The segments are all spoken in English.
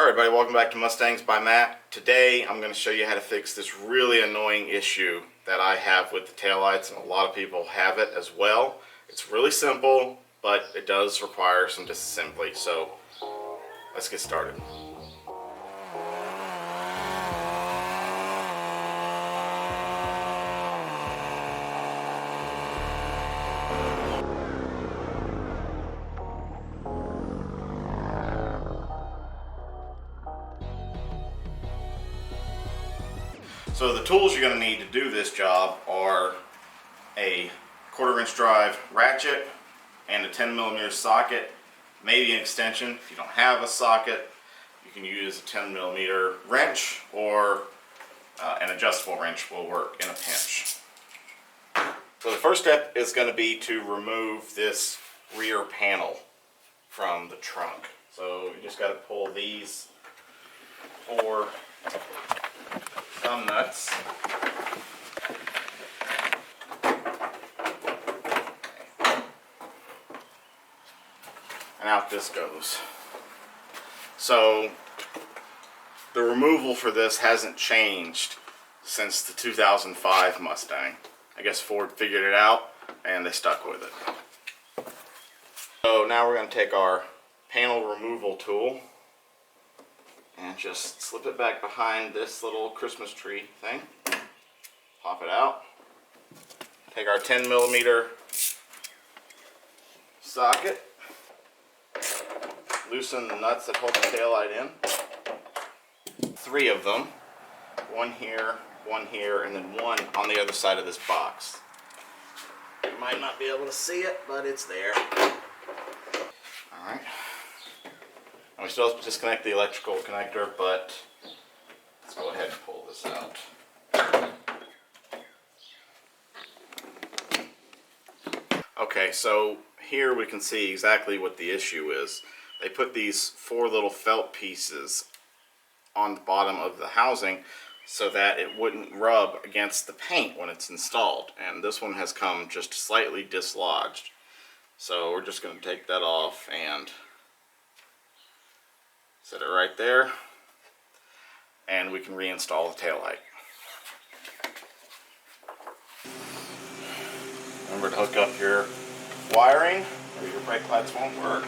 Alright everybody, welcome back to Mustangs by Matt. Today I'm going to show you how to fix this really annoying issue that I have with the taillights, and a lot of people have it as well. It's really simple, but it does require some disassembly, so let's get started. So the tools you're going to need to do this job are a 1/4 inch drive ratchet and a 10mm socket, maybe an extension. If you don't have a socket, you can use a 10mm wrench, or an adjustable wrench will work in a pinch. So the first step is going to be to remove this rear panel from the trunk. So you just got to pull these 4 thumb nuts. And out this goes. So the removal for this hasn't changed since the 2005 Mustang. I guess Ford figured it out and they stuck with it. So now we're going to take our panel removal tool and just slip it back behind this little Christmas tree thing. Pop it out. Take our 10mm socket. Loosen the nuts that hold the taillight in. 3 of them. 1 here, and then 1 on the other side of this box. You might not be able to see it, but it's there. Alright. And we still have to disconnect the electrical connector, but let's go ahead and pull this out. Okay, so here we can see exactly what the issue is. They put these 4 little felt pieces on the bottom of the housing so that it wouldn't rub against the paint when it's installed. And this one has come just slightly dislodged. So we're just going to take that off and set it right there, and we can reinstall the taillight. Remember to hook up your wiring or your brake lights won't work.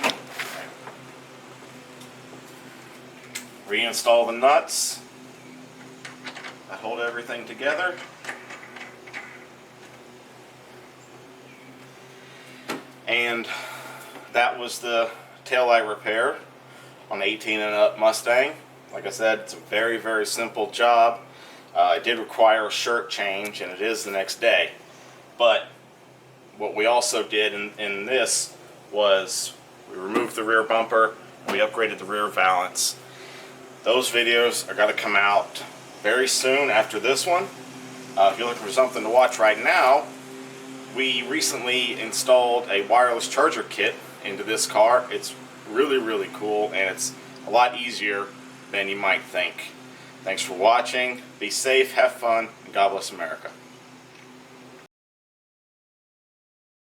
Okay. Reinstall the nuts that hold everything together. And that was the taillight repair on the 18 and up Mustang. Like I said, it's a very, very simple job. It did require a shirt change, and it is the next day. But what we also did in this was we removed the rear bumper, and we upgraded the rear valance. Those videos are going to come out very soon after this one. If you're looking for something to watch right now, we recently installed a wireless charger kit into this car. It's really, really cool, and it's a lot easier than you might think. Thanks for watching. Be safe, have fun, and God bless America.